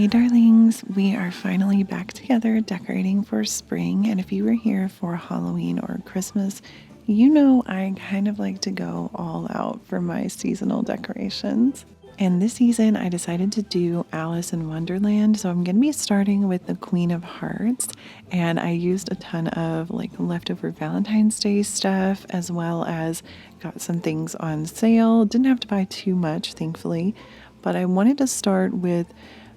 Hey darlings, we are finally back together decorating for spring, and if you were here for Halloween or Christmas, you know I kind of like to go all out for my seasonal decorations. And this season I decided to do Alice in Wonderland, so I'm going to be starting with the Queen of Hearts, and I used a ton of like leftover Valentine's Day stuff as well as got some things on sale. Didn't have to buy too much, thankfully, but I wanted to start with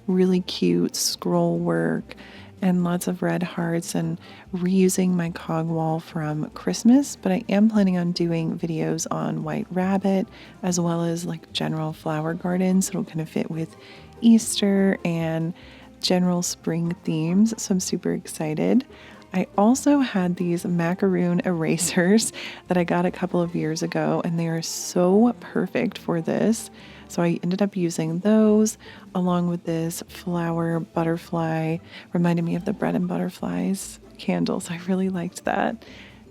really cute scroll work and lots of red hearts and reusing my Cog Wall from Christmas, but I am planning on doing videos on White Rabbit as well as like general flower gardens, so it'll kind of fit with Easter and general spring themes, so I'm super excited. I also had these macaroon erasers that I got a couple of years ago, and they are so perfect for this. So I ended up using those along with this flower butterfly, reminded me of the bread and butterflies candles. I really liked that.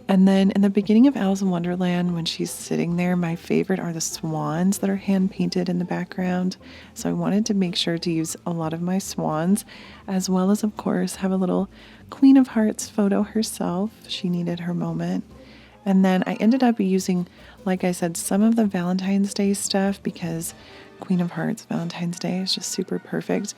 And then in the beginning of Alice in Wonderland, when she's sitting there, my favorite are the swans that are hand painted in the background. So I wanted to make sure to use a lot of my swans, as well as, of course, have a little Queen of Hearts photo herself. She needed her moment. And then I ended up using, like I said, some of the Valentine's Day stuff because Queen of Hearts Valentine's Day is just super perfect.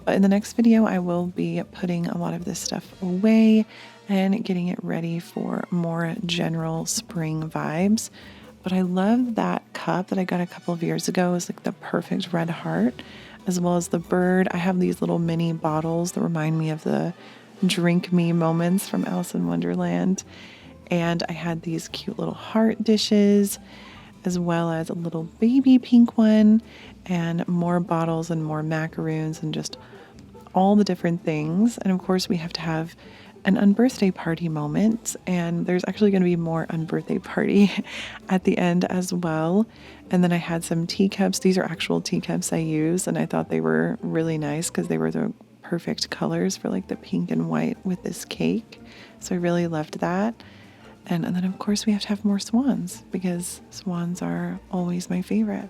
But in the next video, I will be putting a lot of this stuff away and getting it ready for more general spring vibes. But I love that cup that I got a couple of years ago. It's like the perfect red heart, as well as the bird. I have these little mini bottles that remind me of the drink me moments from Alice in Wonderland. And I had these cute little heart dishes, as well as a little baby pink one, and more bottles and more macaroons and just all the different things. And of course, we have to have an unbirthday party moment, and there's actually going to be more unbirthday party at the end as well. And then I had some teacups. These are actual teacups I use, and I thought they were really nice because they were the perfect colors for like the pink and white with this cake. So I really loved that. And then of course we have to have more swans because swans are always my favorite.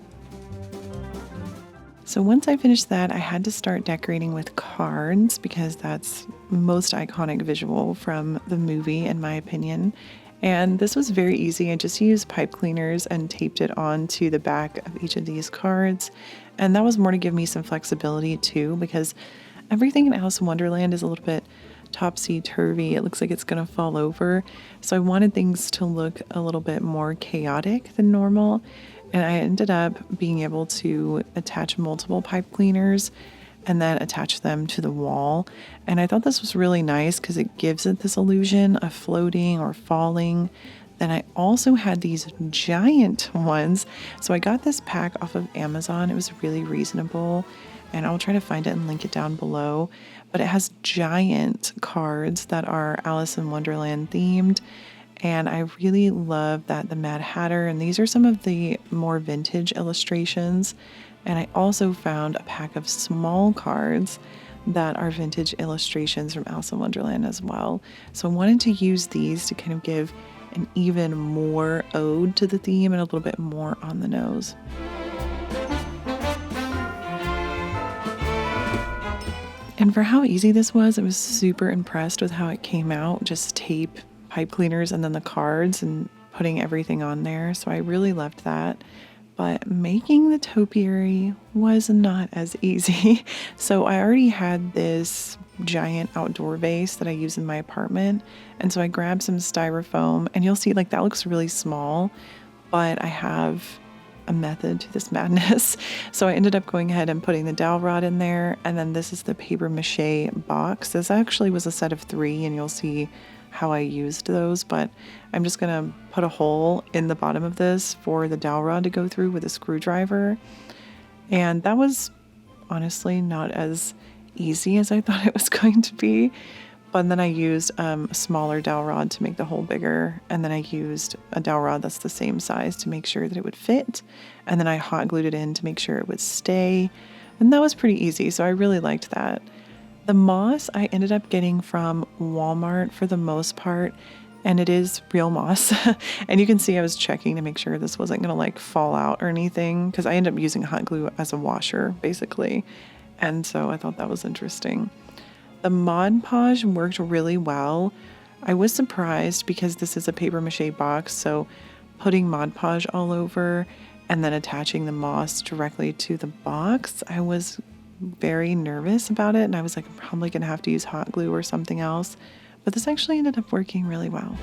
So once I finished that, I had to start decorating with cards because that's most iconic visual from the movie, in my opinion. And this was very easy. I just used pipe cleaners and taped it onto the back of each of these cards. And that was more to give me some flexibility too, because everything in Alice in Wonderland is a little bit topsy-turvy. It looks like it's going to fall over. So I wanted things to look a little bit more chaotic than normal. And I ended up being able to attach multiple pipe cleaners and then attach them to the wall. And I thought this was really nice because it gives it this illusion of floating or falling. Then I also had these giant ones. So I got this pack off of Amazon. It was really reasonable, and I'll try to find it and link it down below. But it has giant cards that are Alice in Wonderland themed. And I really love that the Mad Hatter, and these are some of the more vintage illustrations. And I also found a pack of small cards that are vintage illustrations from Alice in Wonderland as well. So I wanted to use these to kind of give an even more ode to the theme and a little bit more on the nose. And for how easy this was, I was super impressed with how it came out. Just tape, pipe cleaners, and then the cards and putting everything on there. So I really loved that. But making the topiary was not as easy. So I already had this giant outdoor vase that I use in my apartment. And so I grabbed some styrofoam, and you'll see like that looks really small, but I have a method to this madness. So I ended up going ahead and putting the dowel rod in there. And then this is the paper mache box. This actually was a set of 3, and you'll see how I used those, but I'm just gonna put a hole in the bottom of this for the dowel rod to go through with a screwdriver. And that was honestly not as easy as I thought it was going to be. But then I used a smaller dowel rod to make the hole bigger. And then I used a dowel rod that's the same size to make sure that it would fit. And then I hot glued it in to make sure it would stay. And that was pretty easy. So I really liked that. The moss I ended up getting from Walmart for the most part, and it is real moss. And you can see I was checking to make sure this wasn't going to like fall out or anything, because I ended up using hot glue as a washer basically. And so I thought that was interesting. The Mod Podge worked really well. I was surprised because this is a paper mache box, so putting Mod Podge all over and then attaching the moss directly to the box, I was very nervous about it, and I was like, I'm probably gonna have to use hot glue or something else, but this actually ended up working really well.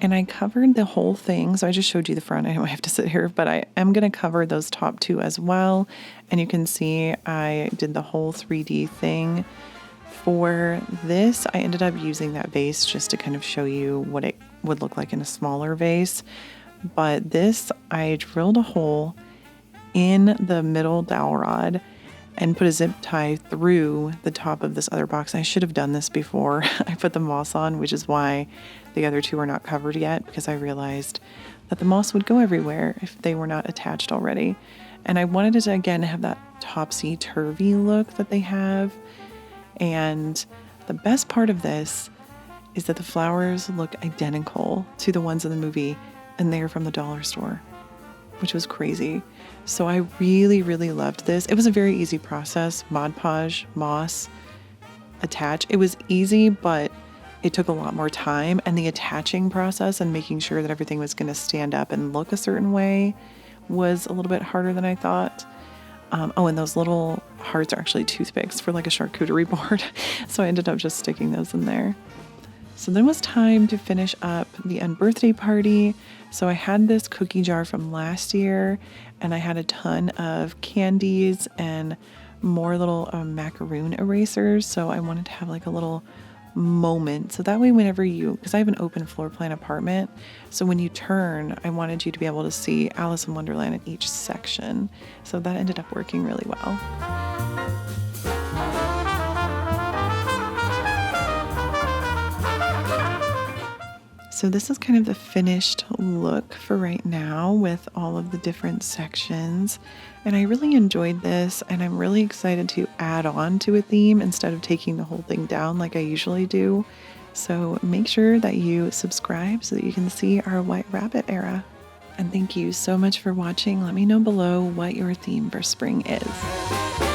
And I covered the whole thing. So I just showed you the front. I know I have to sit here, but I am going to cover those top two as well. And you can see I did the whole 3D thing. For this, I ended up using that vase just to kind of show you what it would look like in a smaller vase. But this, I drilled a hole in the middle dowel rod and put a zip tie through the top of this other box. I should have done this before I put the moss on, which is why the other two are not covered yet, because I realized that the moss would go everywhere if they were not attached already. And I wanted it to, again, have that topsy-turvy look that they have. And the best part of this is that the flowers look identical to the ones in the movie, and they are from the dollar store, which was crazy. So I really, really loved this. It was a very easy process. Mod Podge, moss, attach. It was easy, but it took a lot more time. And the attaching process and making sure that everything was going to stand up and look a certain way was a little bit harder than I thought. Oh, and those little hearts are actually toothpicks for like a charcuterie board. So I ended up just sticking those in there. So then it was time to finish up the Unbirthday party. So I had this cookie jar from last year, and I had a ton of candies and more little macaroon erasers. So I wanted to have like a little moment. So that way whenever because I have an open floor plan apartment. So when you turn, I wanted you to be able to see Alice in Wonderland in each section. So that ended up working really well. So this is kind of the finished look for right now with all of the different sections. And I really enjoyed this, and I'm really excited to add on to a theme instead of taking the whole thing down like I usually do. So make sure that you subscribe so that you can see our White Rabbit era. And thank you so much for watching. Let me know below what your theme for spring is.